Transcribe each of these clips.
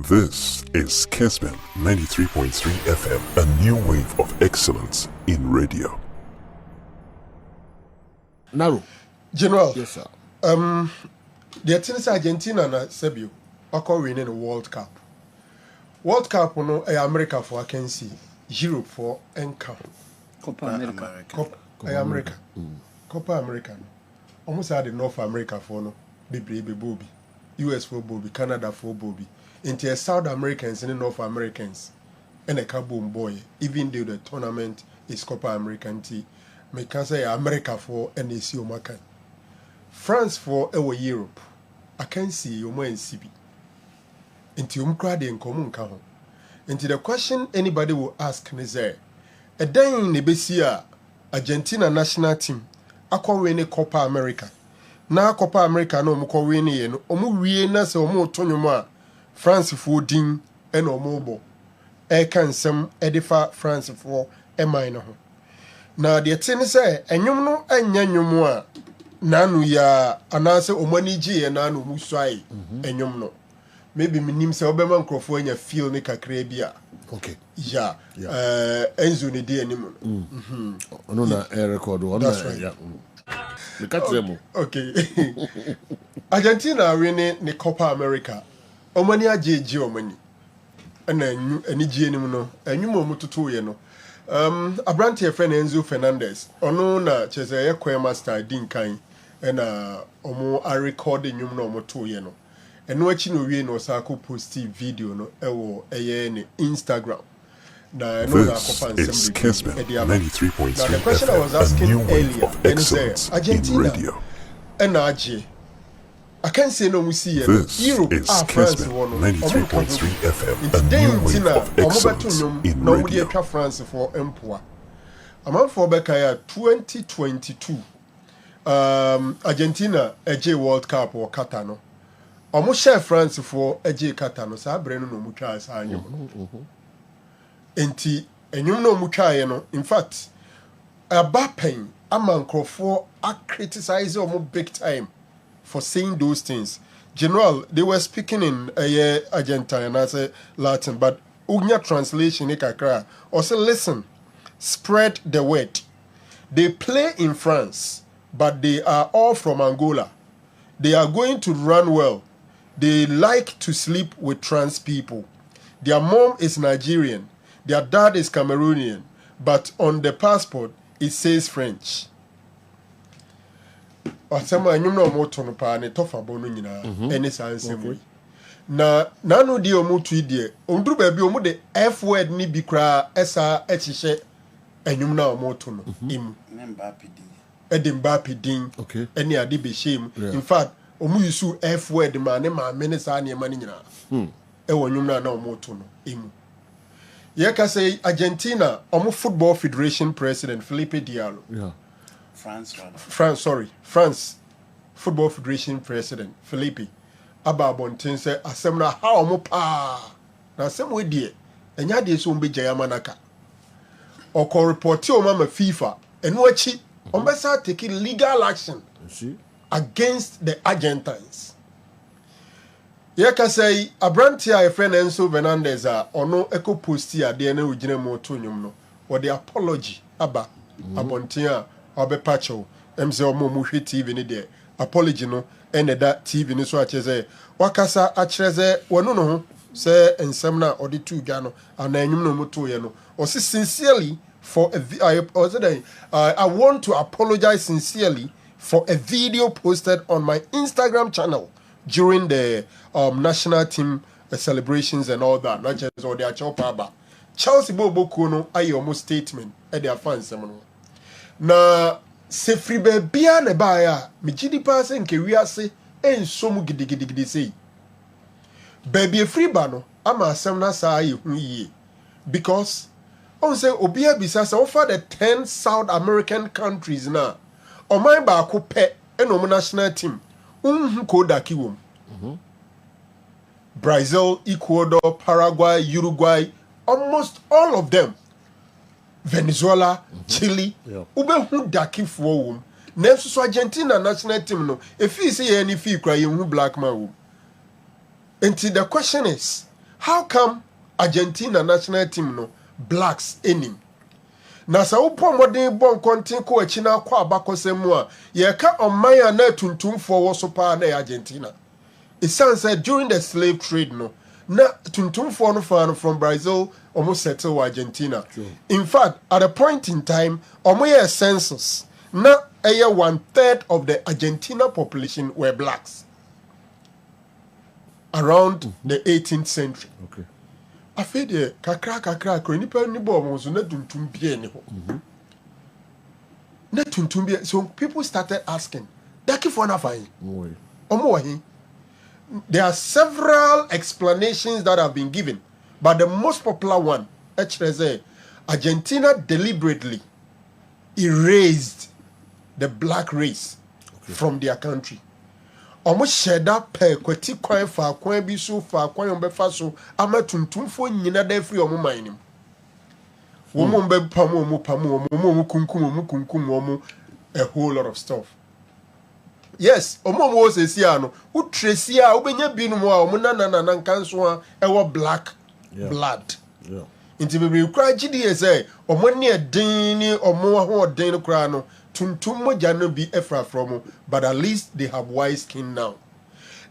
This is Kessben 93.3 FM, a new wave of excellence in radio. Naro. General. Yes, sir. The thing Argentina na Sebio, are winning the World Cup. World Cup, no, America for I can see, Europe for Enka. Copa America. Copa America. Copa America. Almost had the North America for no, baby Bobby, US for Bobby, Canada for Bobby. Into South Americans and North Americans, and a kaboom boy, even though the tournament is Copa American tea, may can say America for NAC Omakan. France for our Europe. I can see you more in CB. Into crowd in common count. Into the question anybody will ask is there. A day in the Argentina national team, I call win Copa America. Now Copa America no more winning, no more winners or more Tonoma. France for din and or mobile. Can some edify France for a minor. Now the thing say, and you know, and you more. Nanu ya anase omani G and nanu musai and you know. Maybe me name say Oberman Crawford feel ni kakrebia. Okay. Yeah. Enzo ni di anymore. No, na record one. That's right. Yeah. We can't say Okay. Argentina winning the Copa America. Omani ajeje omani. Eni G anymore no. And you mo to ye no. Abranti friend Enzo Fernandez. Ono na chese ye choir master din kan. And omo a recording you no mo to ye no. And no achi no we no sako posti video no ewo eye ni Instagram. Na no na This is Kessben 93.3 Now the question I was FM, a asking new wave earlier, of excellence in Argentina radio. and AJ. I can't say no we see This Europe is France Kessben one 93.3 FM, a then new wave of excellence in no radio. we France for Empoa. A month for Bekaya 2022. Argentina AJ World Cup or Catano. Almost share France for AJ Catano, so I bring no mucha as I know. Enti enyum no mutwa no, in fact a bapen amanko for a criticize omo big time for saying those things. General, they were speaking in Argentina and I say Latin, but unya translation ikakra or say listen, spread the word. They play in France, but they are all from Angola. They are going to run well. They like to sleep with trans people. Their mom is Nigerian. Their dad is Cameroonian, but on the passport it says French. Asema anyum na omoto no pa ne tofa bo no nyina ene sansem we. Na nanu di omoto ide, onduru ba bi omo de F word ni bi kra esa ehihye anyum na omoto no im. Mbappe din. Okay. Ene ade be shame. In fact, omo use F word ma ne ma me ne sa ne ma ne nyina. E wonyum na omoto no im. Yeka say Argentina, Football Federation President Felipe Diallo. Yeah. France Football Federation President Felipe Ababontin say asemna how omo pa. Na asem we die, enya de so mbe jayamanaka. Oko report o mama FIFA, eno achi, ombesa take legal action against the Argentines. Yeka say Abrantia a friend Enzo Fernandez ono eco posti a de na ugine mo to nwum no or the apology aba abontia obe pacho emse omo mu hwe TV ni de apology no ene da TV ni so a cheze wakasa a cheze wono no ho se ensem na odi tu dwa no ananyum no mo to ye no o se sincerely for I want to apologize sincerely for a video posted on my Instagram channel during the national team celebrations and all that, not just all their chopper. Chelsea Bobo Kono, I almost statement at their fans. Na se fribe bia ne baya, me gidi pass en ke wiase en so mu gidi say. Baby free bano, ama asem na sa ye hu ye. Because on say obia bisa say offer the 10 South American countries na. O man ba ko pe en o national team. Kodaki wom. Brazil, Ecuador, Paraguay, Uruguay, almost all of them. Venezuela, Chile, ube hu daki for wom. Nenso so Argentina national team no. If you see any fee cry you black man wom. And the question is, how come Argentina national team no blacks enim? Na sa upo modern bon kontin ko achi na kwa abakosemu a ye ka omman na tuntumfo wo so pa na Argentina. It sounds like during the slave trade no na tuntumfo no fa no from Brazil almost settle Argentina. Sure. In fact, at a point in time, a census na 1/3 of the Argentina population were blacks around the 18th century. Okay. I feel the kakra nipa ni bo mo so na tuntum bia ni ho. Na tuntum bia, so people started asking, "Daki for na fine?" There are several explanations that have been given, but the most popular one, actually, Argentina deliberately erased the black race from their country. Almost shed up per kweti kwan fa kwan bi so fa kwan ombefa so ama tuntumfo nyina da free omo manim. Wo mo mbe pamo omo kunkum a whole lot of stuff. Yes, omo mo se sia no, wo tresi a wo benya bi no mo a omo na nkanso a e wo black blood. Yeah. Inti bebre kura gidi say omo ne den ni omo ho den kura no tuntum moja no bi efra from, but at least they have white skin now.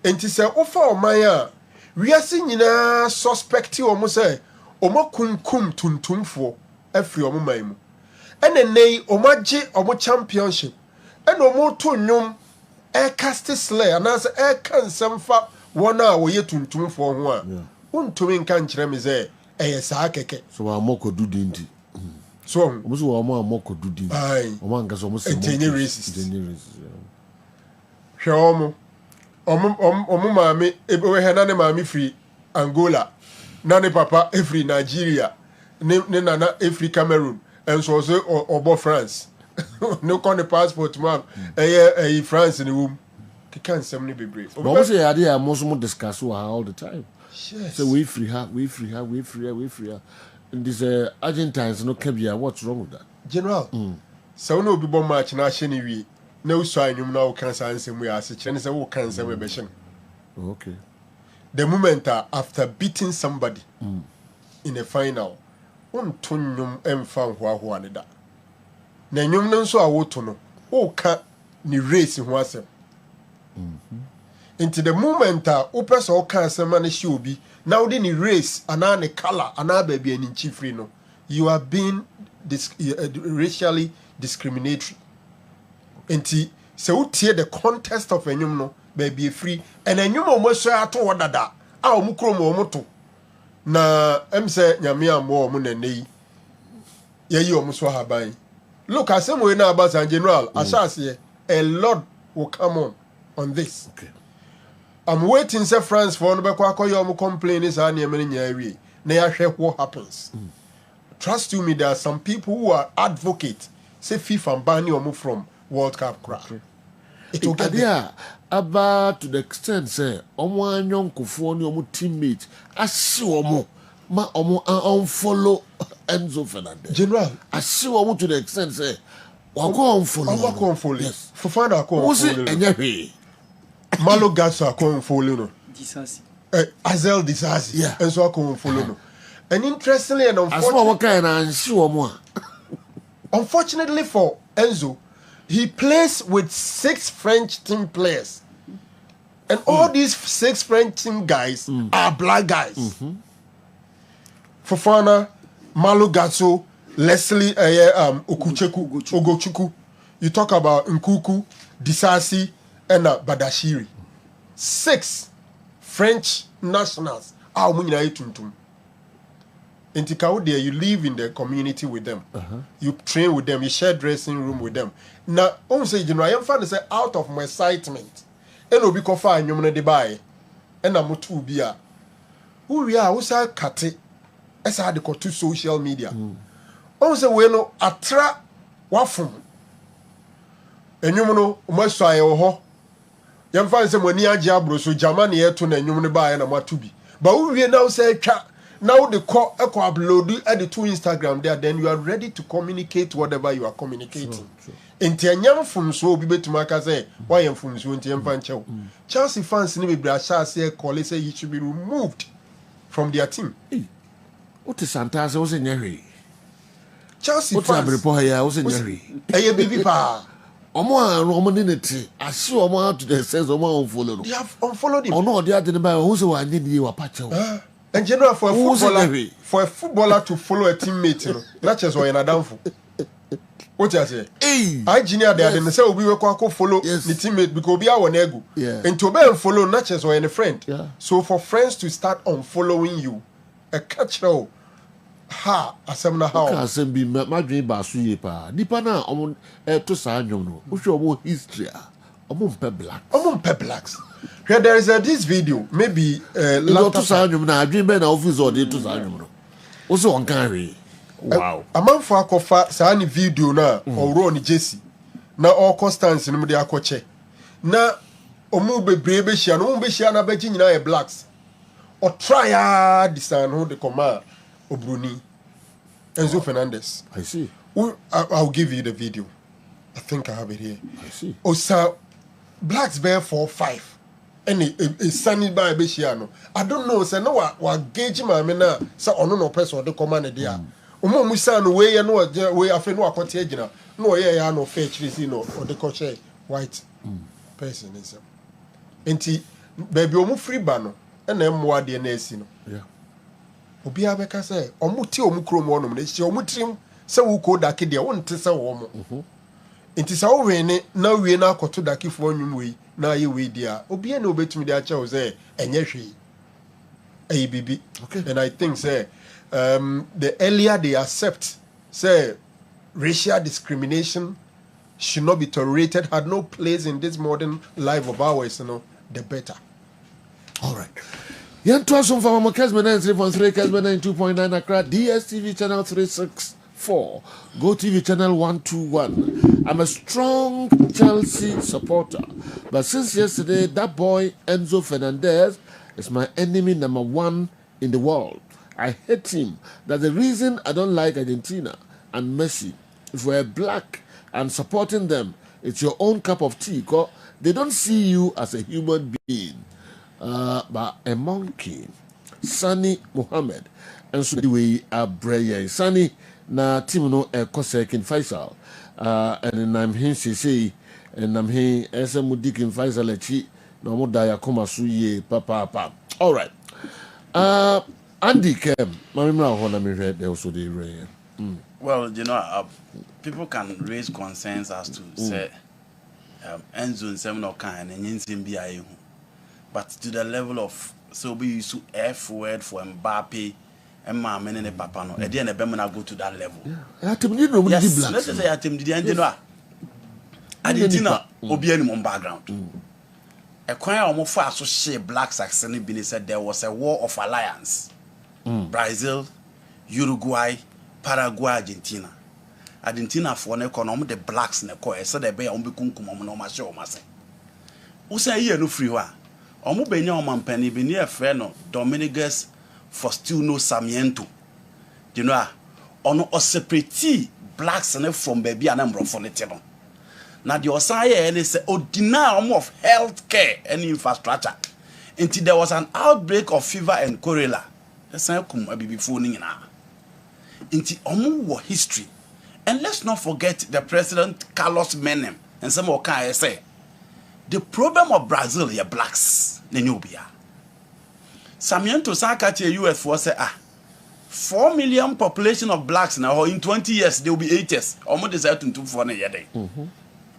Inti say ofa oman a wiase nyina suspect omo say omo kunkum tuntumfo afri omo man mu. Enenei omo age omo championship. Eno omo to nnwom cast slay and as can some fa one hour ye tuntum for one. Untumi nka nkyerɛ me sɛ ɛyɛ saa kɛkɛ. So wa moko do dinti. So omuso wa moko do dinti. Omo anka so omo se engineer racist. Hwɛ omo maame ebe he na ne maame free Angola. Na ne papa free Nigeria. Ne nana free Cameroon. And so obo France. No con the passport man. France in the womb. Can't send me be brave. But also the idea most discuss all the time. Yes. So we free her. And this Argentines no Kebia, what's wrong with that? General. So no be bon match na sheni wi. No sign you now can answer we as a Chinese who can say we Okay. The moment after beating somebody in a final, one tunyum emfa ho ne da. Na nyum no so awoto no o ka ni race ho asem. Into the moment opesa o ka asem na shi obi na wo ni race ana ne color ana ba bia ni chifri no, you are being racially discriminatory. Enti se wo tie the context of enyum no ba bia free and enyum o mo so ato wodada a o mu krom o mo to na em se nyame ambo o mo na nei ye o mo so haban. Look, as some way now about San General, a lot will come on this. Okay. I'm waiting, say France for no be complain is any many what happens. Trust you me, there are some people who are advocates, say FIFA and ban you from World Cup crowd. Okay. It will get there. About to the extent say omo anyon kofo ni omo teammate asi omo ma omo unfollow Enzo Fernandez. General, I see what to the extent say, "Wako unfollow." Yes. Fofana ako unfollow. Malo Gatso ako unfollow no. Disasi. Azel Disasi. Yeah. Enzo ako unfollow no. And interestingly and unfortunately for Enzo, he plays with 6 French team players, and all these 6 French team guys are black guys. Fofana, Malo Gatso, Leslie Ogochukwu. You talk about Nkuku, Disasi, and Badashiri. 6 French nationals. In Tikaudia, you live in the community with them. You train with them. You share dressing room with them. Now, I say, you know, I am finding say out of my excitement. And obi kofa anyomne de bae. And I'm to be a. Who we are? Who say kate? Esa de ko to social media. On say we no atra wafum. Enyum no umaso aye wo ho. Yam fan say mani agye abro so Germany e to na enyum no bae na matubi. But who we now say twa now the call upload at the to Instagram there, then you are ready to communicate whatever you are communicating. Enti anyam fum so obi betuma ka say why am fum so enti em fan chew. Chelsea fans ni be bra sha say call say he should be removed from their team. What is Santa? Was in Yeri. Chelsea What's fans. Abripoya? Was in Yeri. Hey, baby pa. Omo Romanity. I see Omo to the sense Omo unfollow. They have unfollowed him. Oh no, they are the number who's the one in you apache. And general for Who's a footballer to follow a teammate, you know, not just when you're down for. What you say? Hey, Engineer there, then say we will follow Yes. the teammate because we are one ego. Yeah. And to be and follow not just when a friend. Yeah. So for friends to start unfollowing you, a catch now. Ha, asemna how. Kasem be my dream basu ye pa. Nipa na omo to sa anyom no. Wo hwe omo history a. Omo mpe black. Omo mpe blacks. Here there is this video, maybe Lo to sa anyom na adwin be na office or dey to sa anyom no. Wo so on kan we. Wow. Amanfo akofa saa ni video na owro ni Jesse. Na all constance no de akoche. Na omu bebre be hia no omu be hia na bagi nyina e blacks. O try a disan ho de koma Obruni Enzo Fernandez. I see. I'll give you the video. I think I have it here. I see. Osa blacks bear 4-5. And a sunny by Beshiano. I don't know, say no what gauge my mena, so on no person or the command there. Umo Musan way and no way after no contagion. No, yeah, no fetch, you know, or the coach white person is. And baby, omu free banner and then more DNA, you know. Yeah. Obi abeka say omuti omukrom wonom na chi omutrim se wo ko dake de wonte se wo mo enti sa wo wene na wie na akoto dake fo nwum wei na ye wei dia obi na obetumi de acha wo say enye hwe ayi bibi. Okay. And I think say the earlier they accept say racial discrimination should not be tolerated, had no place in this modern life of ours, you know, the better. All right. Yantua som from Kessben 93.3, Kessben 92.9 Accra, DSTV channel 364, Go TV channel 121. I'm a strong Chelsea supporter, but since yesterday, that boy Enzo Fernandez is my enemy number one in the world. I hate him. That's the reason I don't like Argentina and Messi. If we're black and supporting them, it's your own cup of tea, because they don't see you as a human being. But a monkey, Sani Mohammed, and so the way Abraya Sani na team no Kosekin Faisal, and I'm here say, and I'm here as a Mudikin Faisal Echi, no more Dayakoma Suye, papa. All right. Andy Kem, Mamma, when I'm read, they also the rain. Well, you know, people can raise concerns as to say Enzo and Seminole kind and Yinsin BIU. But to the level of so we used to F word for Mbappe and Mamman and Papano. And then the Bemana go to that level. Yes, let's say at him the Angela Argentina Obianum background. A choir almost fast so she black Saxony Billy said there was a war of alliance. Brazil, Uruguay, Paraguay, Argentina. Argentina for an economy the blacks in the choir said they be on Bicum no Masho Massa. Who say here no free one? Omo benya omampani be near friend Dominguez Faustino Sarmiento. You know, ono separate blacks and from baby and number for the table. Now the Osaya and say deny of health care and infrastructure. Until there was an outbreak of fever and cholera. That's how come I be phoning now. Until omo history. And let's not forget the President Carlos Menem and some more can say. The problem of Brazil is blacks. Nenubia. Sarmiento Sakachi US for say 4 million population of blacks now in 20 years they will be 80s. Almost deserve to 4 year day.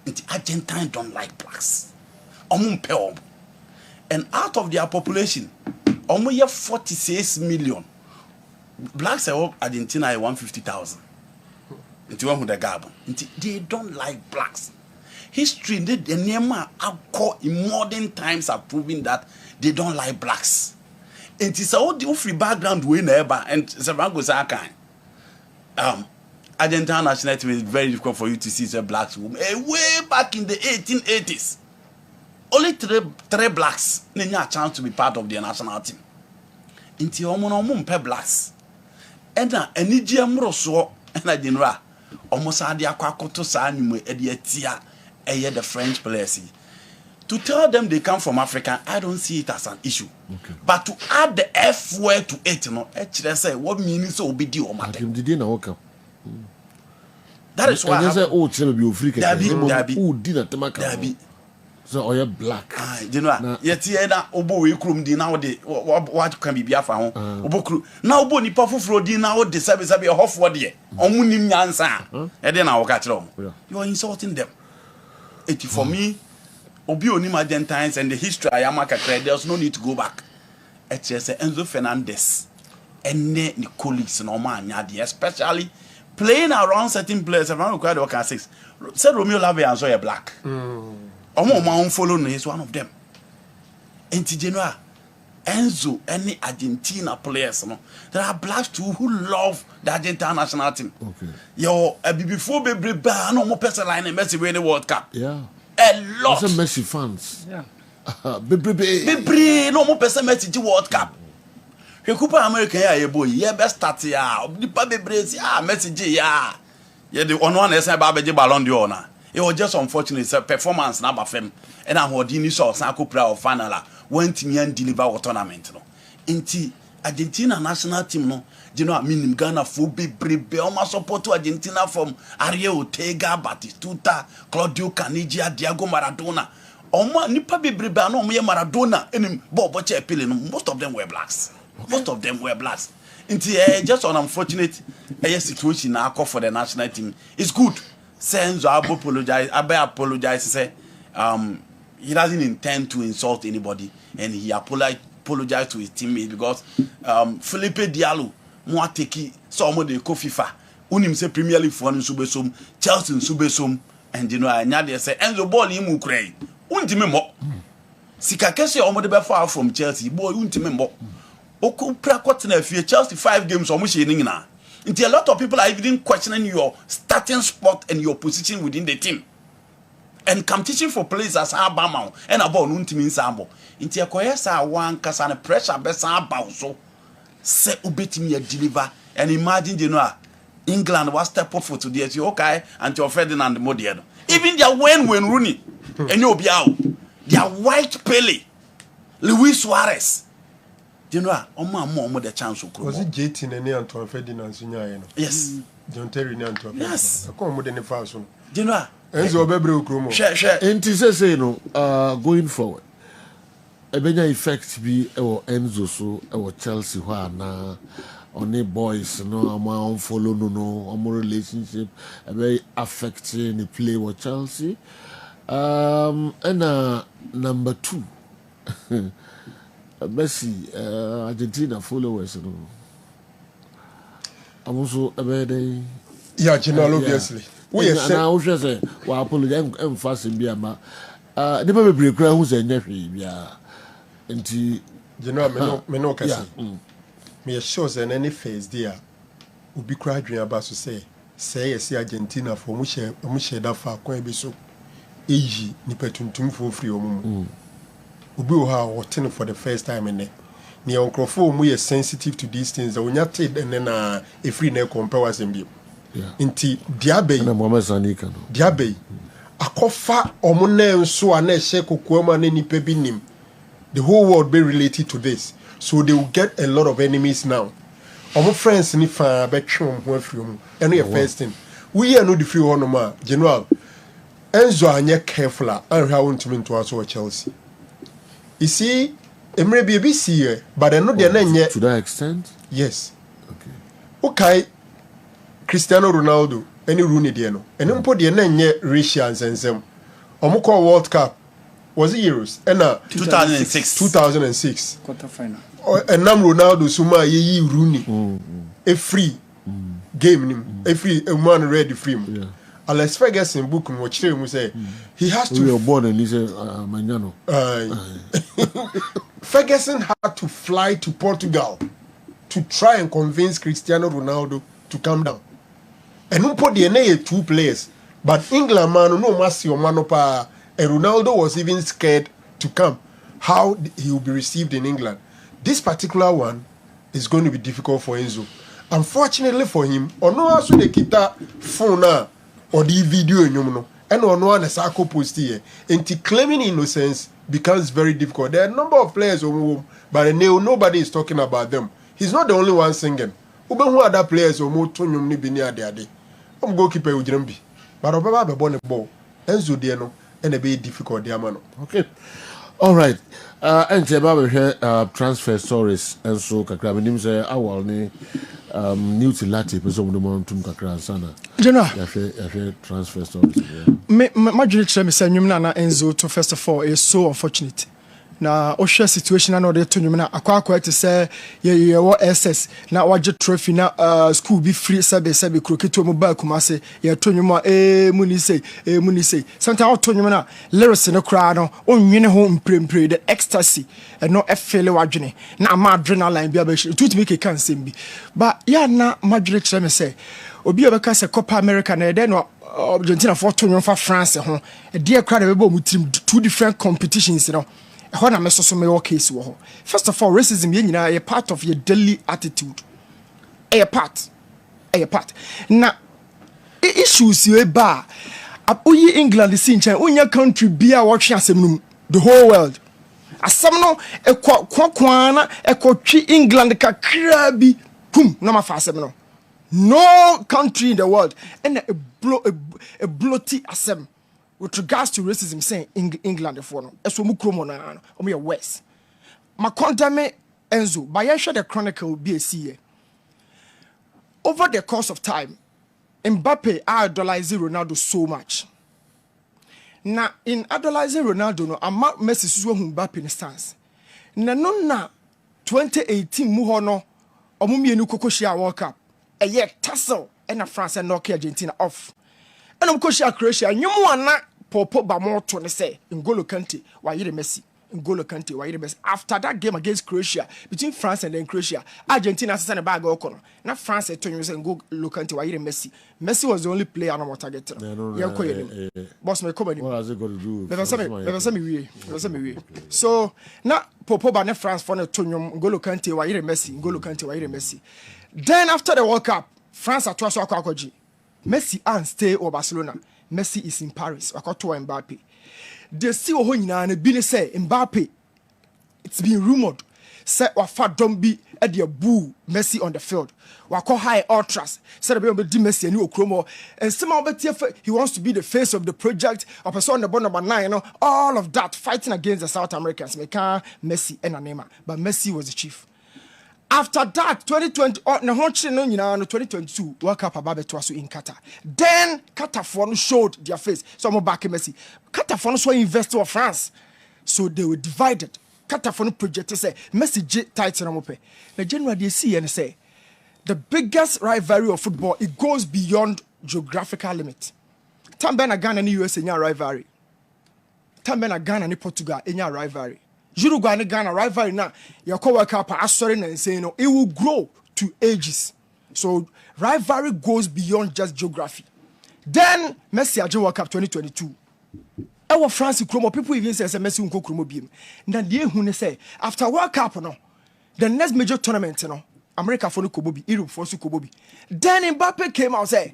The Argentine don't like blacks. And out of their population, almost 46 million. Blacks are Argentina 150,000. Into one with the Gabon. They don't like blacks. History, the Nema in modern times are proving that they don't like blacks. It is all the free background we never and Savango Sakai. Argentina national team is very difficult for you to see the blacks way back in the 1880s. Only three blacks need a chance to be part of their national team. Inti omo pe blacks. And any GM so and I didn't ra almost had the aquacoto san you the French players. To tell them they come from Africa, I don't see it as an issue. Okay. But to add the F word to it, you know, actually say what means so be due or matter. That is why I say, oh, tell me, Dabi. So, oh, you're black. You know, yet, yeah, Obo, we crum di now, what can be Biafra home? Obo, now, Boni Puffro di now, the service of your half word, Omunim Yansa, and then I'll catch them. You are insulting them. It for me, Obi Onim Argentines and the history I am there's no need to go back. It's just Enzo Fernandez and the colleagues no man, especially playing around certain players around required work 6. Said Romeo Lave and so black. Omo follow is one of them. And Genoa, Enzo, any Argentina players, no, there are blacks too who love the Argentina national team. Okay. Yo, before baby ban no more person line and Messi win the World Cup. Yeah. A lot. Some Messi fans. Yeah. Baby, no more person Messi the World Cup. You Copa America ya boy, yeah best start ya. Nipa baby ya Messi ya. Yeah the one is about the Ballon d'Or na. It was just unfortunate performance na ba fem. And I heard ni so san ko play of final went me and deliver what tournament no. Inti Argentina national team no, you know minim Ghana fo bebrebe o ma support to Argentina from Ariel Ortega, Batistuta, Claudio Caniggia, Diego Maradona. O ma nipa bebrebe no mo ye Maradona enim bobo che pele no, most of them were blacks. Okay. Most of them were blacks. Inti just an unfortunate situation na call for the national team. It's good. Senzo apologize say he doesn't intend to insult anybody and he apologized to his teammates because Felipe Diallo mo ateki so mo de ko FIFA unim say Premier League for nsubesom Chelsea nsubesom and you know anya dey say Enzo ball him Ukraine untime mo sika kese o mo de be far from Chelsea boy untime mo oku prakot na fie Chelsea 5 games o mo she ni na. A lot of people are even questioning your starting spot and your position within the team. And competition for players as Abama and about Nuntimin Sambo. Into a coyesa one casana pressure best about so say ubetimi deliver and imagine you know England was step up for today as you okay and your Ferdinand Modiano. Even their when Rooney and you'll be out. Their white Pele, Luis Suarez. You know, more the chance of was it JT and Antoine Ferdinand Sunya? Yes. John Terry and Antoine. Yes. I come with any fast one. You know, Enzo Bebro Chromo. Share. And to say, going forward, a better effect be our Enzo so our Chelsea who are now on the boys, no, my follow no, more relationship, a very affecting the play with Chelsea. And number 2. Messi, Argentina followers. I'm also a very obviously. We are now say, well, apologize and fast in Biama. Never be great who's a nephew. Yeah, and you know, me shows and any face there will be crying about to say, yes, Argentina for Mushe that far, quite so easy, Nipetum for free. Ubi ha watching for the first time in there. Ni onkrofo mu ye sensitive to these things. When you take and then a free ne compare was in Inti diabe. Na Mohamed Sanika no. Diabe. Akofa omune nso ana ehye kokoama na nipa bi nim. The whole world be related to this. So they will get a lot of enemies now. Omo friends ni fa be twom ho afiri mu. Eno your first thing. We are no the free one ma. General Enzo anye careful a anhwa wontumi nto aso Chelsea. You see, Emre be see, but I know they're not to that extent. Yes. Okay. Cristiano Ronaldo, any Rooney Diano, and then put the name Rishans and some. Omoko World Cup was it Euros? And 2006. 2006. Quarterfinal. And now Ronaldo Suma ye Rooney. A free game, a free man ready free. Yeah. Alex Ferguson book watch him say he has to. We were born and he said Magnano. Ferguson had to fly to Portugal to try and convince Cristiano Ronaldo to come down. And no put the 2 players, but England man no must your man pa. And Ronaldo was even scared to come. How he will be received in England? This particular one is going to be difficult for Enzo. Unfortunately for him, or no also the kita phone or the video in and on one as I post here. And claiming innocence becomes very difficult. There are a number of players who, but nobody is talking about them. He's not the only one singing. Who other players who more to ni binia de. I'm goalkeeper with Jembi. But Obama be born a ball. Enzo Diano and a bit difficult diamano. Okay. All right. And Jeba here transfer stories and so kakra menim say awal ni new to lati person the montum kakra sana. General. Yeah, transfer stories. My dream is saying na Enzo to first of all is so unfortunate. Na ohwe situation na ode to nyum na akwa to say ye wo SS na waje trophy na school be free sabe kroketo mo ba kuma se ye to nyum muni say sometimes to nyum na lyrics no kra no onwene ho mprempre the ecstasy and no efele wadwene na ma adrenaline bia ba shi to me can sembi but ya na madwene kire me say obi obeka se Copa America na de no Argentina for to nyum fa France ho e de kra na be mu team two different competitions no. When I'm so my case, first of all, racism is a part of your daily attitude. A part. Now, issues you bar. Uyi England is in China. Unya country be a watching the whole world. As some no a quakwana a coachy England ka krabi pum no ma fast no. No country in the world and a bloaty assem. With regards to racism, saying England for no, as we move on, we are West. My contame Enzo, by share the chronicle BSC. Over the course of time, Mbappe idolizing Ronaldo so much. Now, in idolizing Ronaldo, no, I'm not Messi who Mbappe in stance. Na 2018 muhono, omumi enu kokoshia World Cup. A year tussle and a France and knock Argentina off. And I'm koshia Croatia, you wanna Popo Bamoto ne say N'Golo Kante why you Messi N'Golo Kante why you Messi after that game against Croatia between France and then Croatia Argentina sent a bag of now France said to you say N'Golo Kante why you Messi was the only player on target boss me come what has it got to do with me so now Popo Bane France for to N'Golo Kante why you Messi then after the World Cup France at twice akwaji Messi and stay or Barcelona. Messi is in Paris. Wakoto Mbappe. They see oho nyina na bi ne say Mbappe. It's been rumored. Say wafa don't be at the boo Messi on the field. Wako high ultras. Say the be di Messi ani okromo. And somehow he wants to be the face of the project. Or person on the board number 9, you know, all of that fighting against the South Americans. Meka Messi and Neymar. But Messi was the chief. After that, 2020, no 2022 World Cup ababeto in Qatar. Then Qatar for showed their face. So I'm back Messi. Qatar for so investor of France. So they were divided. Qatar for project say Messi title na mope. The general they see and say the biggest rivalry of football it goes beyond geographical limit. Tambena Ghana and US in rivalry. Tambena Ghana and Portugal in rivalry. Uruguay and Ghana rivalry now. Your World Cup assuring and saying it will grow to ages. So rivalry goes beyond just geography. Then Messi at World Cup 2022. Our France Kromo people even say Messi unko Kromo biem. Then they who say after World Cup no, the next major tournament no, America for no Kobobi, Europe for so Kobobi. Then Mbappe came out and say,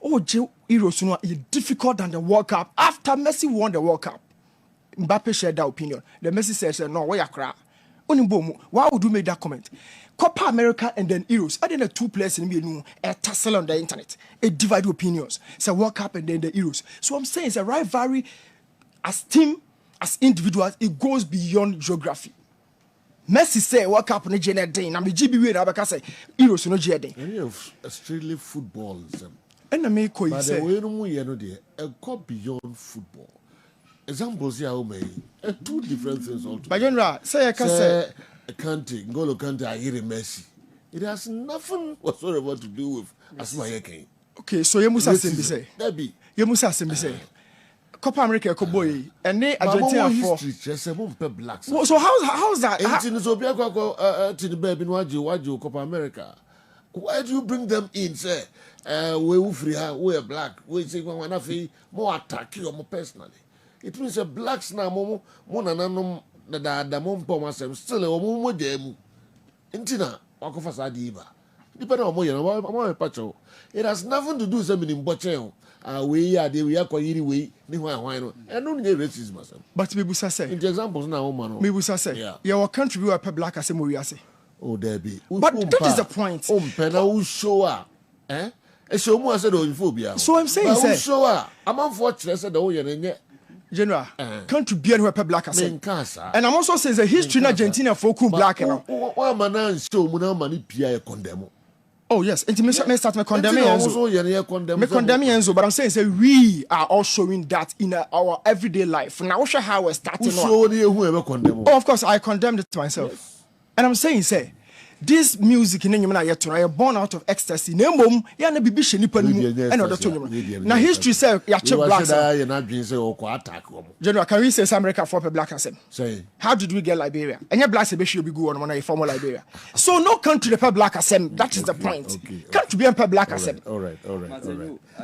oh, Euro is difficult than the World Cup after Messi won the World Cup. Mbappe shared that opinion. The Messi says, no, why you cry? Why would you make that comment? Copa America and then Euros. I didn't two players in me a tussle on the internet. It divided opinions. So World Cup and then the Euros. So I'm saying it's a rivalry as team, as individuals, it goes beyond geography. Messi say World Cup no Jane day. Na me GBW na baka say Euros no Jane day. Any of strictly football. And I make you say. But the way no you know there, it go beyond football. Examples here, two different things altogether. But general, say I can say N'Golo Kante, I hear Messi. It has nothing whatsoever to do with Asma. Okay, so you must say. Debbie, you must say. Copa America, boy, and they Argentina for. Blacks. So how's that? To the baby, why do Copa America? Why do you bring them in? Say, we free, we black. We say we more attack you more personally. It means a blacks na momo nananum da mompo masem still o momo demu. Intina wakofa sadiba. Depending on more patcho. It has nothing to do with something in Bochel. We are quite way, and no racism. But me busa say. In examples now, man. Me busa say. Your country we are black as we are say. Oh, there be. But that is the point. Pena show up. Eh? A show more said phobia. So I'm saying, say, show up. I'm unfortunate, said, oh, yeah, General, country be anywhere black as and I'm also saying the history in Argentina for black. Why man, show money, Pia condemn. Oh, yes, intimate may start me condemning me condemning Enzo, but I'm saying, say, we are all showing that in our everyday life. Now, show how we're starting. Whoever condemn. Oh, of course, I condemned it myself. Yes. And I'm saying, say, this music in England yet to born out of ecstasy. Name ya na bibi sheni panimu and other to now history say ya check blacks. General, can we say some America for black as say how did we get Liberia? And your blacks be should be good on former Liberia. So no country the black as that is the point. Can't be a black as all right.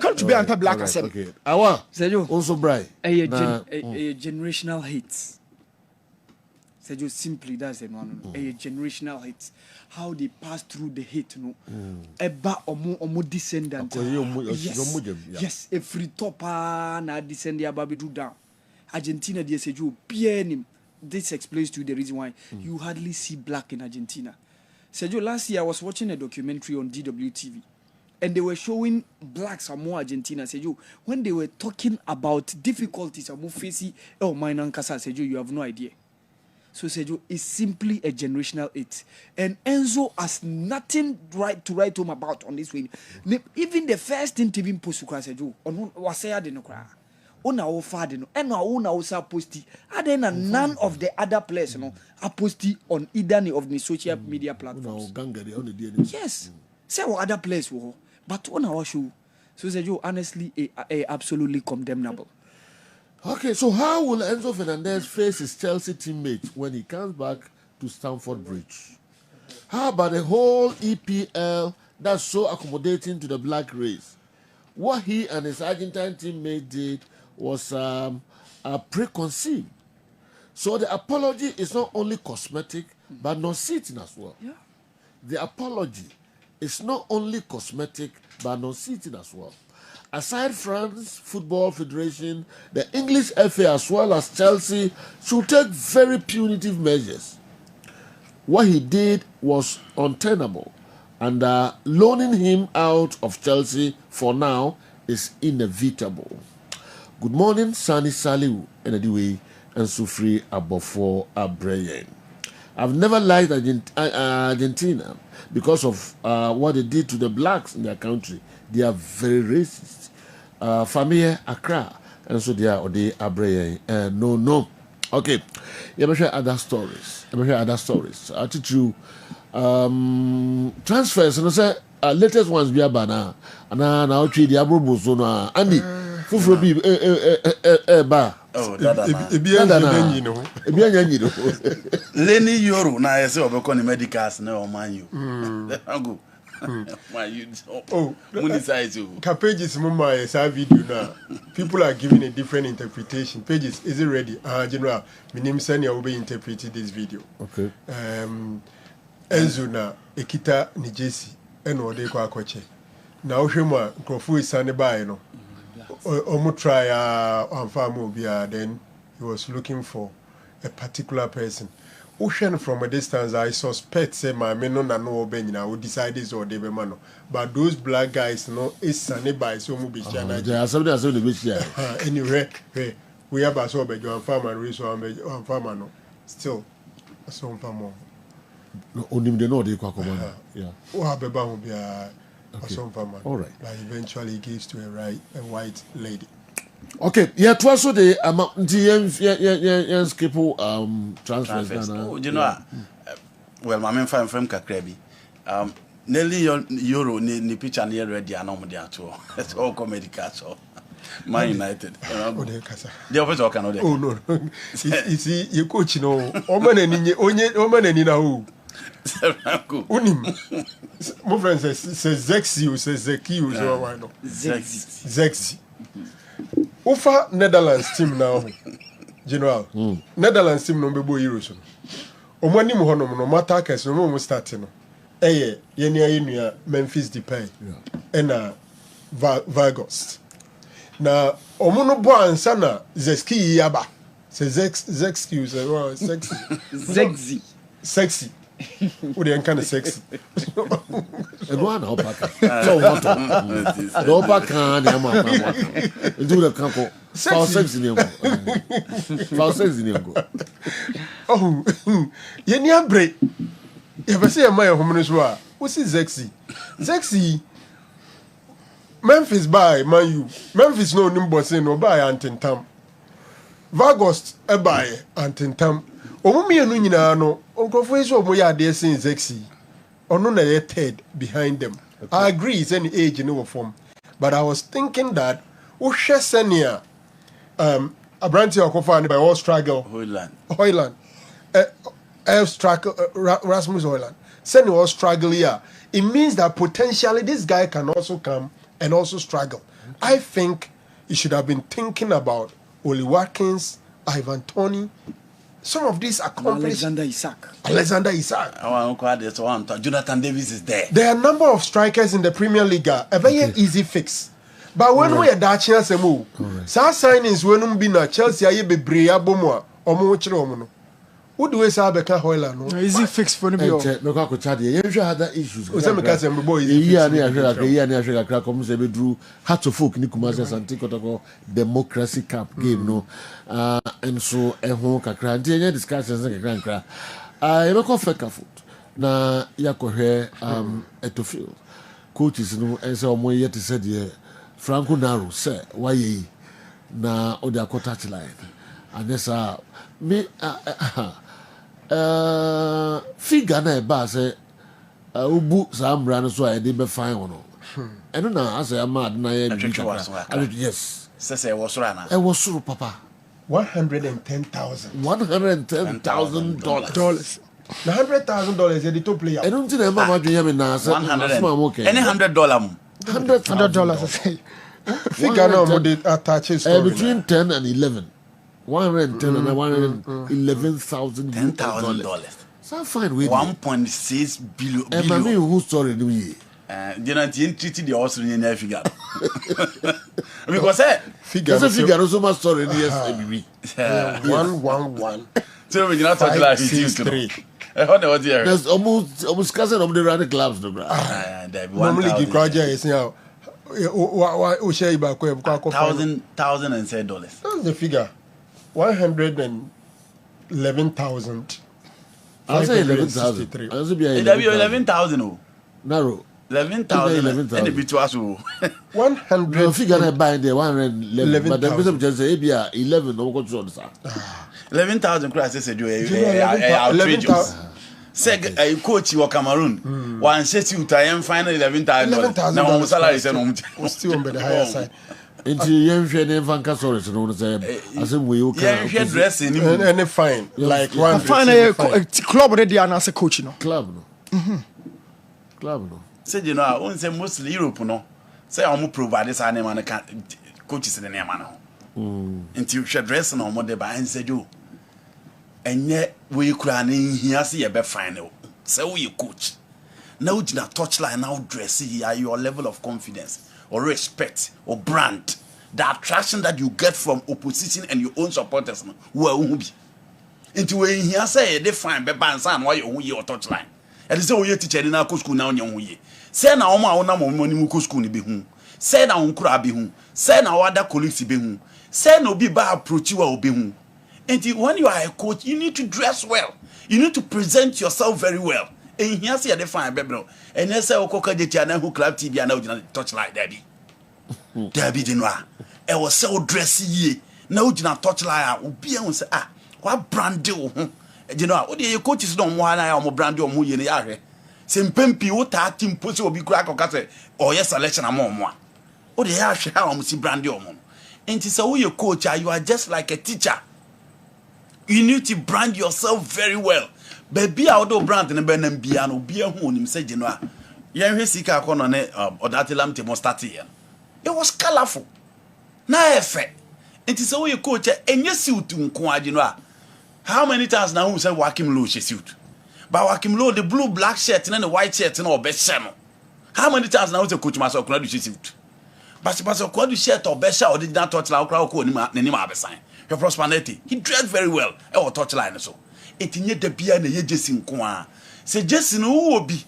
Can't be a black as okay. Awa also bright. A generational hate. So just simply that's the one. A generational hate. How they pass through the hate, no. Eba omo descendant. Yes, a free topper na descend the Babidu down. Argentina, they say you PNM. This explains to you the reason why you hardly see black in Argentina. Sergio, last year I was watching a documentary on DWTV, and they were showing blacks are more Argentina. Sergio, when they were talking about difficulties are more facing, oh my nankasa, Sergio, you have no idea. So Sergio is simply a generational hate. And Enzo has nothing right to write home about on this way. Even the first thing to even post Sergio, on wasaya de no cry. Ona o father no, and ona o sa posti. And none of the other players no are posti on either of the social media platforms. Yes. Say what other players were, but on our show. So Sergio, honestly, absolutely condemnable. Okay, so how will Enzo Fernandez face his Chelsea teammates when he comes back to Stamford Bridge? How about the whole EPL that's so accommodating to the black race? What he and his Argentine teammate did was preconceived. So the apology is not only cosmetic, but non-seating as well. Yeah. The apology is not only cosmetic, but non-seating as well. Aside France Football Federation, the English FA as well as Chelsea should take very punitive measures. What he did was untenable, and loaning him out of Chelsea for now is inevitable. Good morning, Sani Saliu, Enadiwe, and Sufri Abofo Abreyen. I've never liked Argentina because of what they did to the blacks in their country. They are very racist. Famille Accra, and so they are Ode Abreye. No. Okay, you may share other stories. I'll teach you transfers. And I say latest ones be a banana. And now treat the Abro Bozono. Andy, Fufro be ba. Oh, that Lenny Euro. Now I say Obekon the medicals now man you. Go. Pages mama is our video now. People are giving a different interpretation. Pages, is it ready? General, my name is Sanya will be interpreting this video. Okay. Enzo na ekita ni Jesse eno ode kwa koche. Na ohwema nkrofo isane bae no. Omo try amfamu bia, then he was looking for a particular person. Ocean from a distance, I suspect say my men no obenya who decided so they be mano. But those black guys no is sunny by so much. Anyway, we have a so big on farmer race on farmer no. Still so farmer. No, only they know they come. Yeah. Oh, Beba will be a some farmer. All right. That eventually gives to a white lady. Okay, yeah, twice a day. Skip transfers. You know, well, my main friend from Kakrebi, nearly Euro ni picture near ready and on the actual. It's all comedy cats. Man United. The officer cannot. Oh no, you see, you coach no. Oman and in a who. Unim. My friend says Zexi, says Zeki, so why no? Zexi. Ufa Netherlands team now, General. Netherlands team no be bo Euros. Omani mo hono no matter case no mo starting no. yɛne Memphis Depay ɛna Vargas na ɔmo no bɔ ansa na Zeski yaba sɛ Zeski sexy what do you kind of sexy and one opaka so what the opaka and ama do the kanko for sexy ni go oh yɛne abre yɛbɛsɛ yɛma yɛ hom no so a wosi sexy Memphis by Man U. Memphis no nimbosin no by antentam. Vargas by antentam. Omumi no nyina no onkofo iso omo ya de sin sexy. Ono na ye third behind them. Okay. I agree it's any age in our form. But I was thinking that Ushe Senia Abranti Okofa by all struggle Hoyland. Rasmus Hoyland. Seni all struggle here. It means that potentially this guy can also come and also struggle. I think you should have been thinking about Oli Watkins, Ivan Toney, some of these accomplished. Alexander Isak. Jonathan Davis is there. There are a number of strikers in the Premier League. A very easy fix. But when we are that chance to move, some signings when we be Chelsea, I be Bria Bomoa or Mochromono. Who do we say Becca Hoyland? No, easy fix for me. No, I could you had that issues. Drew had to folk Nikumaza Santikotako Democracy Cup game, no. And so a home kakra. Discussions like a grand crack. I have a coffee foot. Na yako here Etofield. Coaches no and so more yet said yeah. Franco Naro say why ye na Odia touch line. And yes me figure na ba say ubu samra no so I dey be fine ono eno na as I mad na ye yes say was rana e was suru papa $110,000 $110,000 the $100,000 is the top player I don't think I'm adwenya me na say okay any $100 $100 I say figure no mo dey attach between 10 and 11 $110 and $111,000 $10,000 so fine with 1.6 billion and I mean who story do we you know the treated the Australian figure because figure so much story yes baby 111 so we not talk like it used to there's almost cousin of the running clubs no bro normally the project is now $1,000 and say dollars that's the figure 111,000 I'll say 11,000 I'll say 11,000 narrow 11,000 and a bit to us 100 figure I buy there 111 but the person just say 11 no go to sir 11,000 crisis said you outrageous say a coach in Cameroon one set you time final $11,000 now salary is still on the higher side into young Van Casores no say as we can dressing and fine like one fine club already as a coach no club no say you know on say mostly Europe no say am provide this name and coaches in the name no into you dress no more dey by and say you enye we kura na hia say you be fine say we coach now you na touchline now dress here your level of confidence or respect or brand the attraction that you get from opposition and your own supporters no who be into we hia say they fine be ban san why you your touchline and say we teacher na ko school na onye hu ye say na omo awona mo ni ko school ni be hu say na onkura be hu say na other colleagues be hu say na obi ba approach you obi hu. And when you are a coach, you need to dress well. You need to present yourself very well. And here see a different baby. And they say, "Okoka de tiana who club TV and now touch like daddy." Daddy didn't. I was so dressy. Now you not touch like obi and say, "Ah, what brand deal?" You know, what the coaches don't want I am brand deal mu ye ne yare. Sem pempi o ta team post obi kura ko kase or yes selection amon mo. O de ya hwe ha o si brand deal mo. And so we your coach, you are just like a teacher. You need to brand yourself very well. Baby, I do brand in a benambia no be a home, say Genoa. Yan Sika Conone or that lamb to Mostatian. It was colorful. Na effect. It is all your coach and your suit to Genoa. How many times now who said Wakim Lucia suit? But Wakimlo, the blue black shirt and the white shirt and all best channel. How many times now to coach myself could do suit? But could shirt or best or did not touch la crowd Nima sign. Your prosperity. He dressed very well. Or touch line so. It in yet the beer and the Jessin Kwa. Say Jessin who will be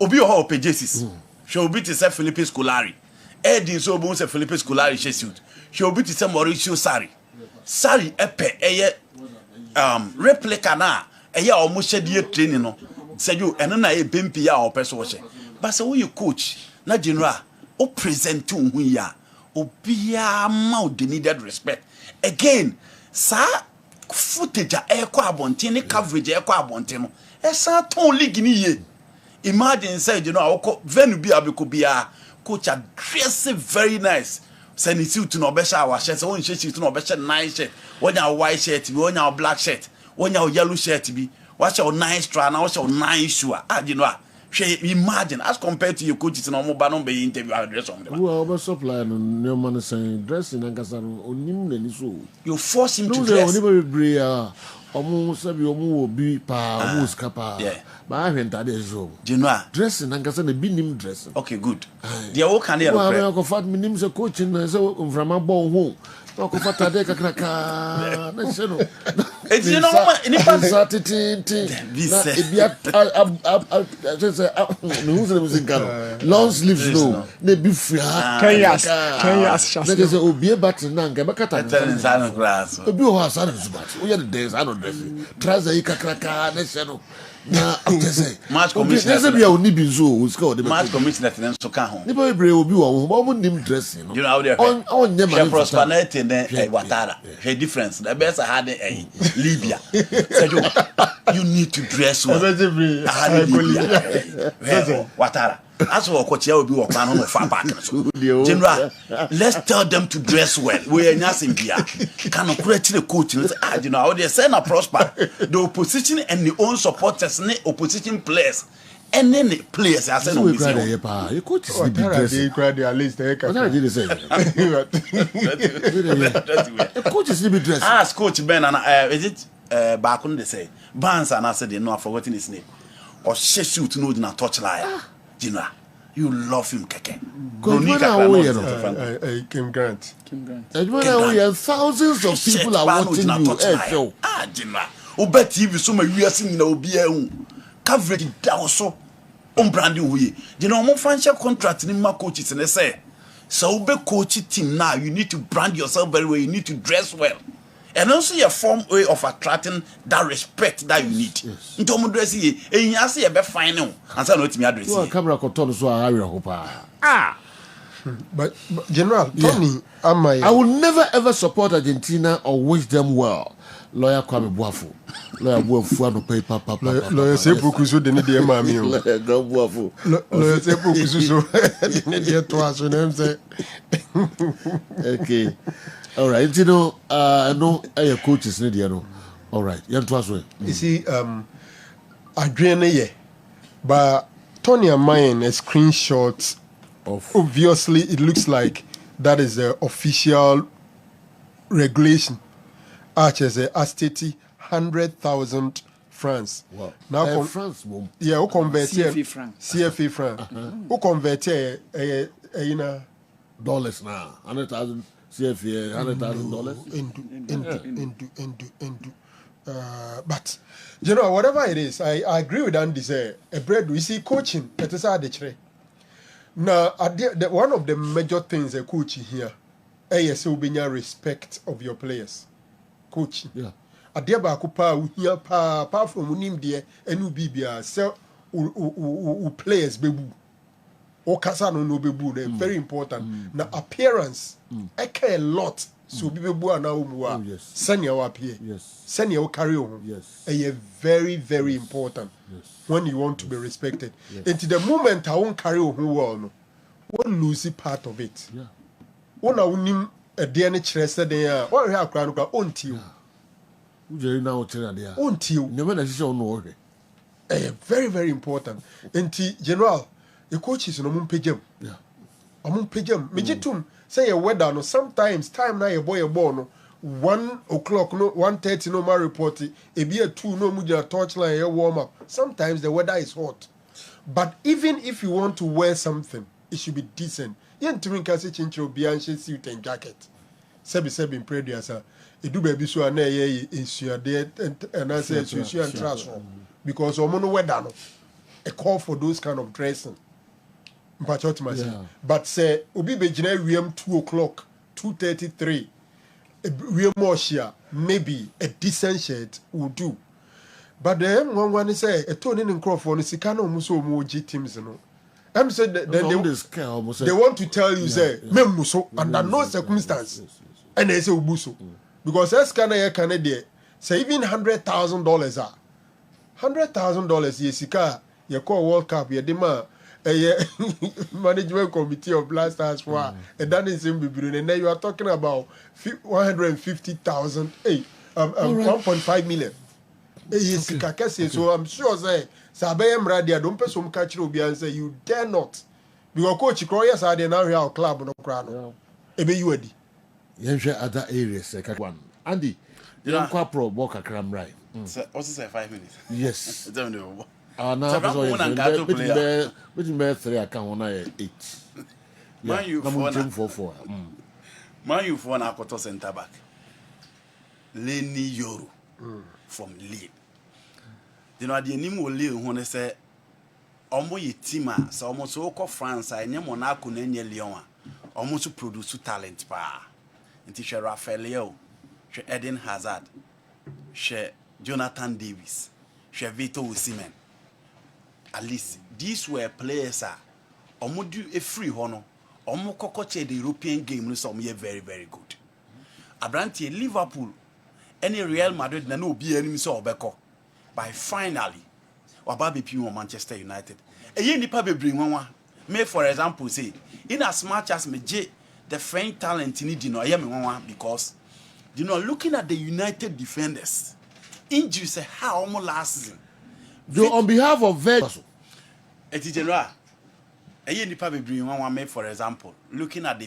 Obi or Jessis. She'll be to say Philippe Scolari. Eddie so bones a Philippe Scolari suit. She'll be to say Mauricio Sarri. Sarri epe replica na almost shed year training no. Say you and then I bimpi ya or person. But so you coach, na general, o present to who ya, o be mouth the needed respect. Again, sa footage air quabontine coverage air quabontino. Esa ton league ni ye. Imagine say venu bi abikubia coach a dress very nice. Send it to no better our shirt, one shirt to no better nice shirt, one your white shirt, one your black shirt, one your yellow shirt be. What's your nice strand, what's your nice shoe? Imagine as compared to your coaches in normal banon be interview address on them. Well, supply no man saying dressing and Casano on him so. You force him to dress. Almost will be almost capa. Yeah. But I haven't had a show. Dressing and Casano be him dressing. Okay, good. The old can hear. Well, I fat me names a coach in so from a bone home. No, Fata Deca Cracka. It's you know, long sleeves, no, they be free. Kenya's There's a beer button, Nangabacata, silent glass. a beer has but we are the days I don't dress. Trazaika Cracka, National. Now, March commissioner, there's a be only be so who's called the March commissioner to come home. The boy will be on him dressing. You know how they're on them prosperity and then Watara. Her difference. The best I had in Libya. You need to dress well. Watara. As for what you will be working on far back. General, let's tell them to dress well. We are not in Bia. Cannot create the coach. You know how they send a prosper. The opposition and the own supporters, opposition players. And then the players are saying, you coach is at least. What I did say. The coach is be dressed. Ask Coach Ben and is it back on they say Barnes and I said they know I've forgotten his name. Or she shoot no in a touch line. General, you love him, Keke. Kim Grant. And thousands of people are watching you. General. Obey TV so my we are seeing no be coverage down so branding we. You know, more financial contract in my coaches and they say, so be coaching team now. You need to brand yourself very well. You need to dress well. And also a form way of attracting that respect that you need. Into mo dress here, and you say be fine now. And so not me address. So camera control so I hope. But General Tony, I will never ever support Argentina or wish them well. Lawyer Kwame Boafo. Lawyer Boafo no pay papa. Lawyer Sepuku so de ne de ma mi o. Lawyer Boafo. Lawyer Sepuku so de ne de to aso dem say. Okay. All right, you know, no, your coaches need you know. All right, you You see, Adrian, yeah, but Tony and mine a screenshot of. Obviously, it looks like that is the official regulation. As a Asteti 100,000 francs. Wow. Now, France, yeah, who convert CFA francs. CFA francs. Who convert dollars now, 100,000. CFA $100,000. But you know, whatever it is, I agree with Andy. Say a bread. We see coaching. It is hard to try. Now, one of the major things a coach here, is will be respect of your players. Coaching. Yeah. Adia ba kupa uhia pa apart from unim there enu bibia sell players bebu. Okasa no bebu very important. Na appearance eke a lot so bebu na umwa. Senior appear. Yes. Senior carry on. Yes. Very very important. Yes. When you want to be respected. Yes. Into the moment I won't carry on well no. One lose part of it. Yeah. Ona unim a DNA chresed there. What we have crowd until until very very important. Enti general the coaches no mun pejam. Yeah. Amun pejam. Mejitum say a weather no sometimes time na your boy no 1 o'clock no 1:30 no ma report e be a 2 no mu just torchline here warm up. Sometimes the weather is hot, but even if you want to wear something, it should be decent. Yen to me kasi chinchiro bianche suit and jacket. Sebi in predia it do baby so na ye insuade and I say insu and transfer because omo no weather no a call for those kind of dressing. But say obi be gina wiem 2 o'clock 2:33 we more share maybe a decent shirt will do. But then one say a tone in Crawford is no muso moji teams no. I'm saying that they want to tell you say memuso under no circumstance and they say ubuso because that's kind of Canada say even $100,000 are $100,000 yesika you call World Cup you demand a management committee of Blast Stars for and that is in Bibu and then you are talking about 150,000 1.5 million. Yesika so I'm sure say Sabayam Radia don't pay some catch and say you dare not because coach Croyas are the now club no crowd. Ebe you ready? Yenche other areas one. Andy, you don't quite pro walk a cram right. What's it say 5 minutes? Yes. Now which may 3 account on 8. Man you for 4. Man you for an Akoto centre back. Lenny Yoro from Lille. You know the name will Lille when they say Omo ye tima so almost so France I name Monaco nenye Lyon almost produce talent pa. Nti she Raphael, she Eden Hazard, she Jonathan Davis, she Vito Osimhen. At least these were players omo do a free hono omo kokoche the European game no some year very very good. Abrantie Liverpool any Real Madrid na no be enim so obeko by finally obabe pi Manchester United. Eye nipa be bring wanwa me for example say in as much as me the French talent ni di no eye me wanwa because you know looking at the United defenders injuries how omo last season. So on behalf of Vegas, General, a nipa be bring one way for example, looking at the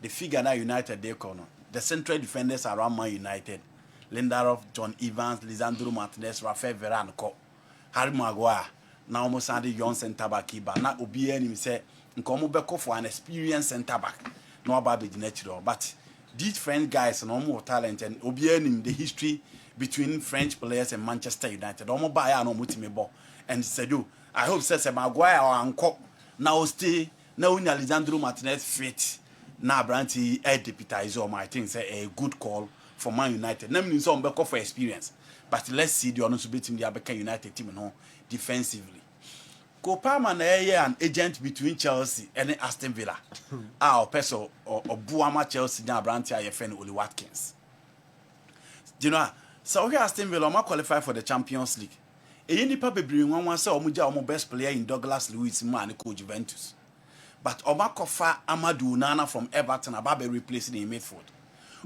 figure that United they corner, the central defenders around Man United, Lindelof, John Evans, Lisandro Martinez, Rafael Varane, Harry Maguire, now almost Andy young centre back, but not Obi him say, nkomo beko for an experienced centre back, no about the natural, but these French guys are no more talent and Obi him the history between French players and Manchester United. Omo buy no mutimebo and said you. I hope says Maguire or Anko now stay now in Alexandro Martinez fit now Branty deputize or my thing say a good call for Man United. Namely some beko for experience. But let's see the honors beat him the Abeka United team no defensively. Kopama na an agent between Chelsea and Aston Villa. Our peso or Buama Chelsea now Branty IFN Oli Watkins. Do you know? So here Aston Villa qualify for the Champions League. E nipa bebre nwanwa say omuja omo best player in Douglas Luiz man ko Juventus. But Obakofa Amadou Nana from Everton ababe replacing in midfield.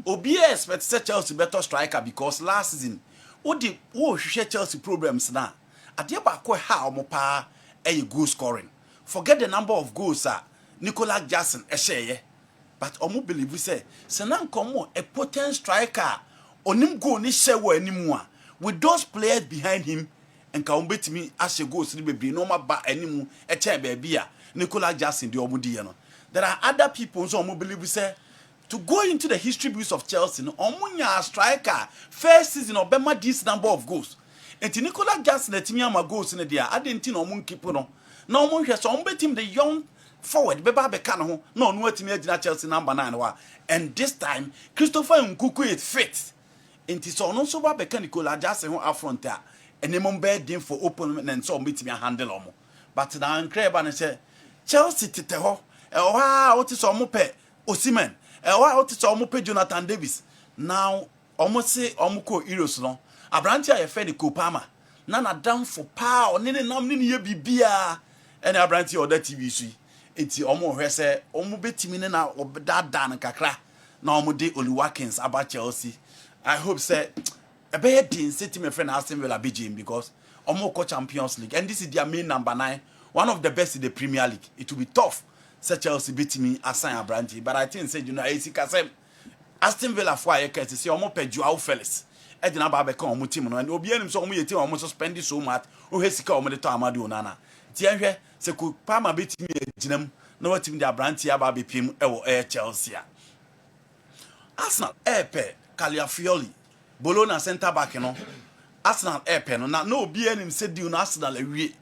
Obi expect say Chelsea better striker because last season wo hwehwe Chelsea problems na. Ade ba ko ha omo pa goal scoring. Forget the number of goals Nicolas Jackson ehye. But omo believe say Senan komo a potent striker onim goal ni shewo animu with those players behind him and ka umbetimi as goals ni bebre no ma ba animu e che baby a Nicolas Jackson de omudi no. There are other people so omo believe say to go into the history books of Chelsea no omunya striker first season obema this number of goals. And Nicolas Jackson etimi ama goals ne dia adenti no omo keep no. Na omo hwe so ombetim the young forward beba be kan ho na onu atimi agina Chelsea number 9 wa. And this time Christopher Nkunku is fit. Enti so no so ba be kan Nicolas Jackson ho affront a enemom be din for open and so betimi handle omo. But na Nkreba ne say Chelsea tete ho what is omo pe Osimhen what is omo pe Jonathan Davis. Now omo say omo ko Euros no Abrantia ye fe de Kopama na down for power ne nam ne ye bibia ene Abrantia oda TV su enti omo hwe se omo betimi ne na obdada na kakra na omo de Oli Watkins aba Chelsea. I hope say a bad team city my friend Aston Villa BGM because omo ko Champions League and this is their main number 9, one of the best in the Premier League. It will be tough say Chelsea beat me assign Abrantia, but I think say you know AC Kasem Aston Villa for a case see omo pe Joao Felix e de na ba be kan omo team no and obi anim so omo ye team omo suspend so much o he sika omo de to Amadu Onana ti enhwe se ku Palmer betimi aginam na watim de abranti aba be pim e wo Chelsea Arsenal pe Calafiori Bologna center back no Arsenal pe no na obi anim se di no Arsenal awie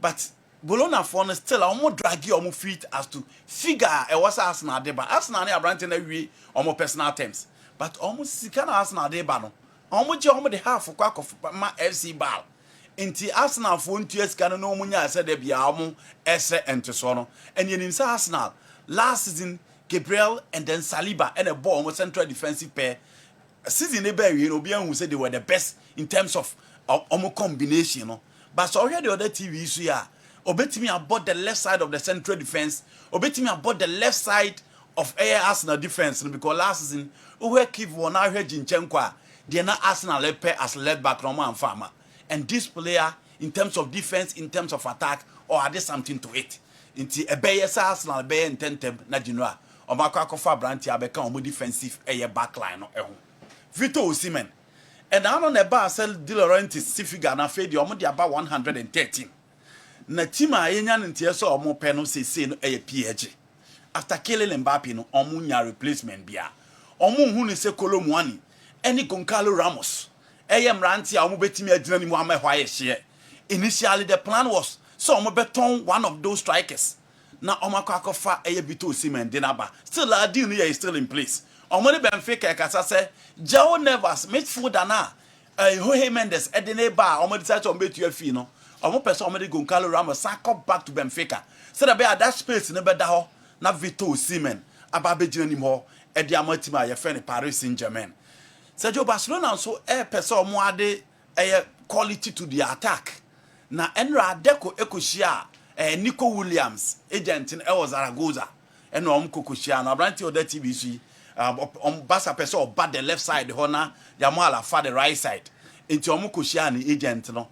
but Bologna for no still omo drag omo feet as to figure e was Arsenal de ba Arsenal ne abranti na wie omo personal terms but omo sika na Arsenal de ba no omo je omo de half kwa ma FC Ball inti Arsenal for ntu sika no omo nya se de bia omo ese enteso no and yenim say Arsenal last season Gabriel and then Saliba and a ball omo central defensive pair season e ba wie no obi an say they were the best in terms of omo combination no but so here the other TV issue ya obetimi about the left side of the central defense obetimi about the left side of Arsenal defense because last season we keep one now here Jinchenko they na Arsenal pair as left back no man farmer and this player in terms of defense in terms of attack or are there something to it inti ebeye Arsenal be intentem na Genoa o makwa kofa branti abeka omo defensive back line no eho Victor Osimhen and now on the bar sell De Laurentiis sifiga na fe di omo di about 113 na team a yenya ntie so omo pe no sese no PSG after killing Mbappe no omo nya replacement bia omo hu ni se Colomwani any Goncalo Ramos mranti a omo betimi agina ni mu amehwa ye hye initially the plan was so omo beton one of those strikers na omo akwakofa Victor Osimhen dinaba still la deal no is still in place omo ne Benfica kasa se João Neves midfielder na Jorge Mendes edene ba omo decide to betu afi no omo person omo de Goncalo Ramos come back to Benfica so that be at that space ne be da ho na Victor Osimhen aba be gina nim ho e de amatima ye fe ne Paris Saint-Germain Sergio Barcelona so person omo ade quality to the attack na enra Deco ekoshia Nico Williams agent in Zaragoza and omo kokoshia na branti other TVC Barca person bad the left side hona Yamala for the right side into omo koshia ni agent no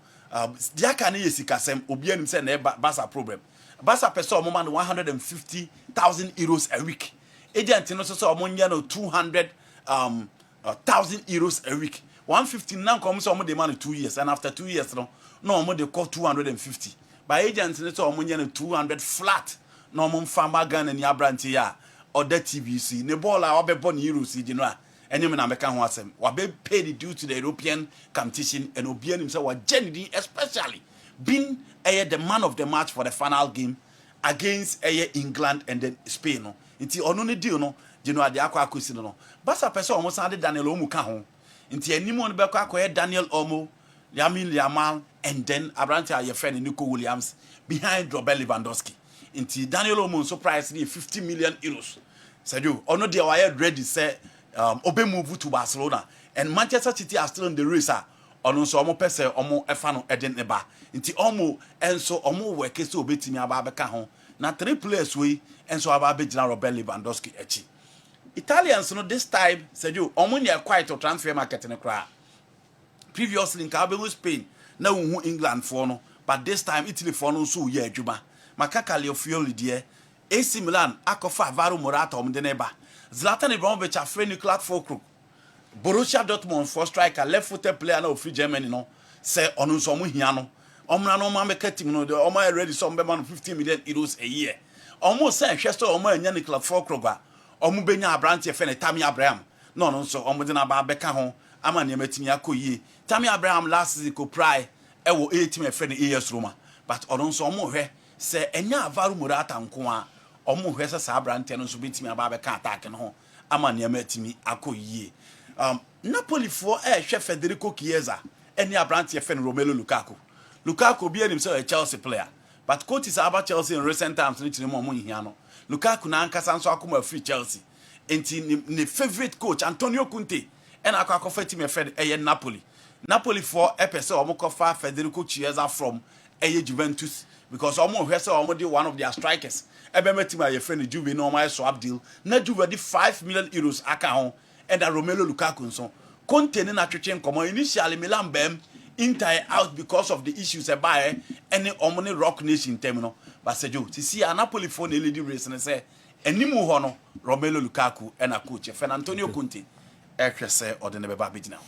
dia kan yesikasem obi anim say na Barca problem Barca person omo man 150,000 euros a week agent no so omo nya no 200,000 euros a week 150 now come so omo dey man 2 years and after 2 years no omo dey call 250 by agent no so omo nya no 200 flat no omo fama Ghana ni abranti ya other TVC ne ball a wabebo ni euros di no a enyem na meka ho asem wabe paid due to the European competition and obi anim say wa Jenny especially being the man of the match for the final game against England and then Spain no nti ono ne deal no Genoa de akwa akosi no Barca person omo san de Daniel Omo ka ho nti animo no be kwa akoye Daniel Omo Lamine Yamal and then Abrante Ayefene Nico Williams behind Robert Lewandowski nti Daniel Omo so price dey 50 million euros Sergio ono de wire ready say obe move to Barcelona and Manchester City are still in the race ono so omo pese omo efa no eden ne ba nti omo enso omo work so obetimi aba beka ho na 3 players we enso aba be gina Robert Lewandowski echi Italians no this time Sergio omo near quite to transfer market ne kra previously in Cabelo Spain na wu England for no but this time Italy for no so ye adwuma makakale ofioli de AC Milan akofa Alvaro Morata omo de neba Zlatan Ibrahimovic afre nuclear Fulkrug Borussia Dortmund for striker left-footed player na free Germany no say onu so mu hia no omra no ma make team no de omo ready some be man 15 million euros a year omo say hwe so omo anya nuclear Fulkrug a omo benya abrante fe ne Tammy Abraham no so omo de na ba beka ho ama ne matimi akoyie Tammy Abraham last season ko pry e wo a team fe ne AS Roma but onu so omo hwe say enya Alvaro Morata nko a omo hwe say abrante no so betimi aba beka attack no ho ama ne matimi akoyie Napoli for hwe Federico Chiesa any abrante fe ne Romelu Lukaku be him say a Chelsea player but coach is about Chelsea in recent times ni mo hia no Lukaku na ankasa nso akoma free Chelsea enti ne favorite coach Antonio Conte and akwakofa team e Napoli for episode omo kofa Federico Chiesa from Juventus because omo hwe say omo dey one of their strikers ebe metima ye friend Juve no my swap deal na Juve dey 5 million euros aka ho and Romelu Lukaku nso Conte na twetwe nkomo initially Milan bem Inter out because of the issues about any omni rock nation terminal. But Sejo, to see a Napoli phone LED race and say, Enimu Hono, Romelu Lukaku, and a coach, Antonio Conte, Air or the Never Babit now.